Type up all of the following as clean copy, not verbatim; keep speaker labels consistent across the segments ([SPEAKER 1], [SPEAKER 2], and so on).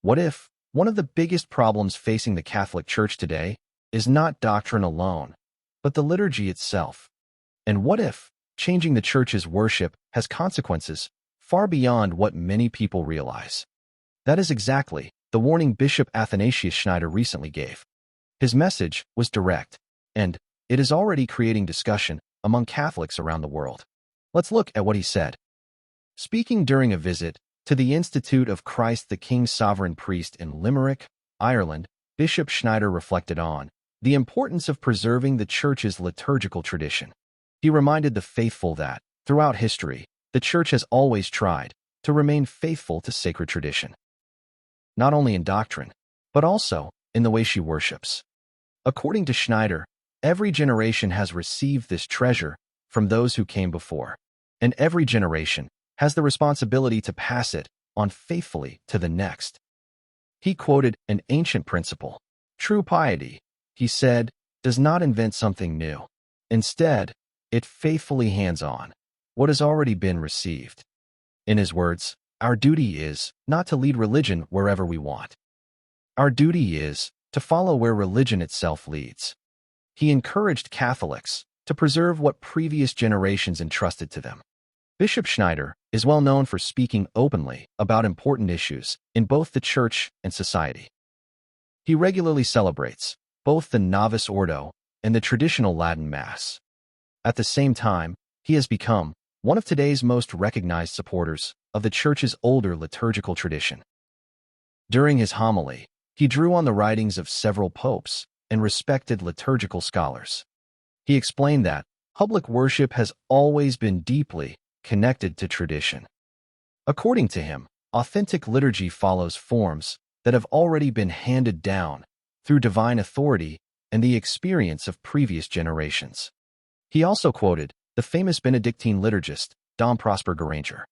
[SPEAKER 1] What if one of the biggest problems facing the Catholic Church today is not doctrine alone, but the liturgy itself? And what if changing the Church's worship has consequences far beyond what many people realize? That is exactly the warning Bishop Athanasius Schneider recently gave. His message was direct, and it is already creating discussion among Catholics around the world. Let's look at what he said. Speaking during a visit to the Institute of Christ the King Sovereign Priest in Limerick, Ireland, Bishop Schneider reflected on the importance of preserving the Church's liturgical tradition. He reminded the faithful that, throughout history, the Church has always tried to remain faithful to sacred tradition, not only in doctrine, but also in the way she worships. According to Schneider, every generation has received this treasure from those who came before, and every generation has the responsibility to pass it on faithfully to the next. He quoted an ancient principle. True piety, he said, does not invent something new. Instead, it faithfully hands on what has already been received. In his words, our duty is not to lead religion wherever we want. Our duty is to follow where religion itself leads. He encouraged Catholics to preserve what previous generations entrusted to them. Bishop Schneider is well known for speaking openly about important issues in both the Church and society. He regularly celebrates both the Novus Ordo and the traditional Latin Mass. At the same time, he has become one of today's most recognized supporters of the Church's older liturgical tradition. During his homily, he drew on the writings of several popes and respected liturgical scholars. He explained that public worship has always been deeply connected to tradition. According to him, authentic liturgy follows forms that have already been handed down through divine authority and the experience of previous generations. He also quoted the famous Benedictine liturgist, Dom Prosper Guéranger.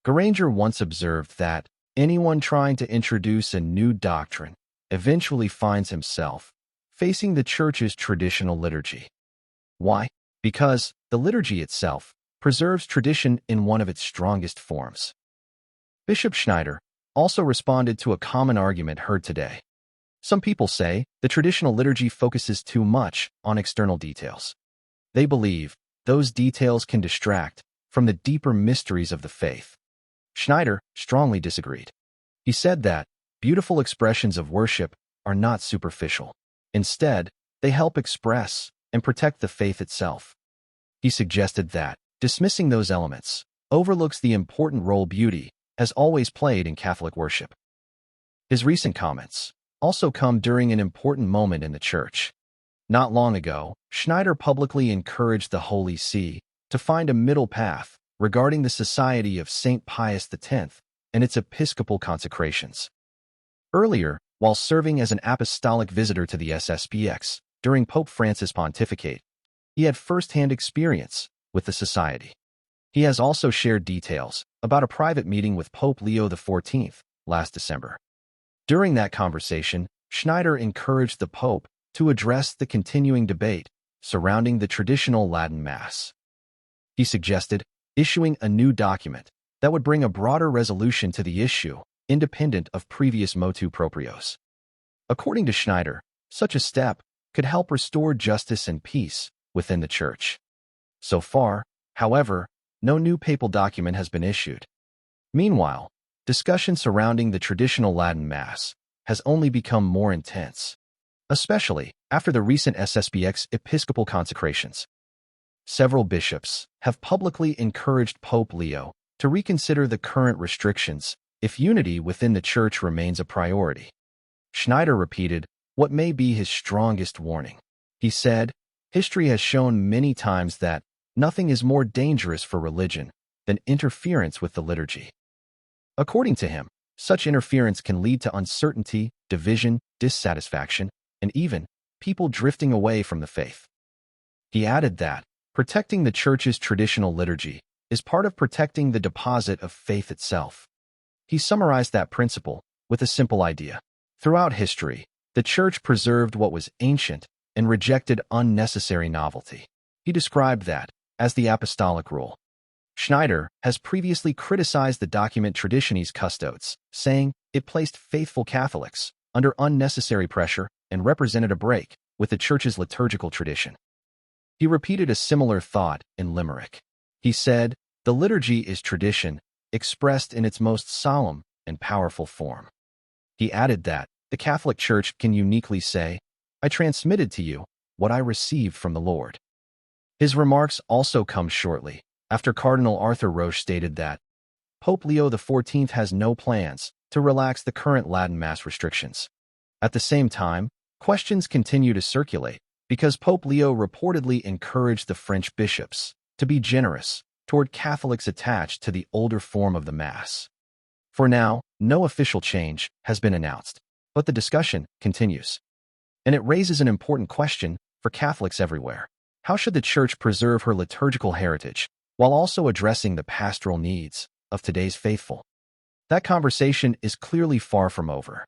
[SPEAKER 1] Guéranger once observed that anyone trying to introduce a new doctrine eventually finds himself facing the Church's traditional liturgy. Why? Because the liturgy itself preserves tradition in one of its strongest forms. Bishop Schneider also responded to a common argument heard today. Some people say the traditional liturgy focuses too much on external details. They believe those details can distract from the deeper mysteries of the faith. Schneider strongly disagreed. He said that beautiful expressions of worship are not superficial. Instead, they help express and protect the faith itself. He suggested that dismissing those elements overlooks the important role beauty has always played in Catholic worship. His recent comments also come during an important moment in the Church. Not long ago, Schneider publicly encouraged the Holy See to find a middle path regarding the Society of St. Pius X and its episcopal consecrations. Earlier, while serving as an apostolic visitor to the SSPX during Pope Francis' pontificate, he had first-hand experience with the society. He has also shared details about a private meeting with Pope Leo XIV last December. During that conversation, Schneider encouraged the Pope to address the continuing debate surrounding the traditional Latin Mass. He suggested issuing a new document that would bring a broader resolution to the issue, independent of previous motu proprios. According to Schneider, such a step could help restore justice and peace within the Church. So far, however, no new papal document has been issued. Meanwhile, discussion surrounding the traditional Latin Mass has only become more intense, especially after the recent SSPX episcopal consecrations. Several bishops have publicly encouraged Pope Leo to reconsider the current restrictions if unity within the Church remains a priority. Schneider repeated what may be his strongest warning. He said, "History has shown many times that nothing is more dangerous for religion than interference with the liturgy." According to him, such interference can lead to uncertainty, division, dissatisfaction, and even people drifting away from the faith. He added that protecting the Church's traditional liturgy is part of protecting the deposit of faith itself. He summarized that principle with a simple idea. Throughout history, the Church preserved what was ancient and rejected unnecessary novelty. He described that as the apostolic rule. Schneider has previously criticized the document Traditionis Custodes, saying it placed faithful Catholics under unnecessary pressure and represented a break with the Church's liturgical tradition. He repeated a similar thought in Limerick. He said, "The liturgy is tradition, expressed in its most solemn and powerful form." He added that the Catholic Church can uniquely say, "I transmitted to you what I received from the Lord." His remarks also come shortly after Cardinal Arthur Roche stated that Pope Leo XIV has no plans to relax the current Latin Mass restrictions. At the same time, questions continue to circulate because Pope Leo reportedly encouraged the French bishops to be generous toward Catholics attached to the older form of the Mass. For now, no official change has been announced, but the discussion continues. And it raises an important question for Catholics everywhere. How should the Church preserve her liturgical heritage while also addressing the pastoral needs of today's faithful? That conversation is clearly far from over.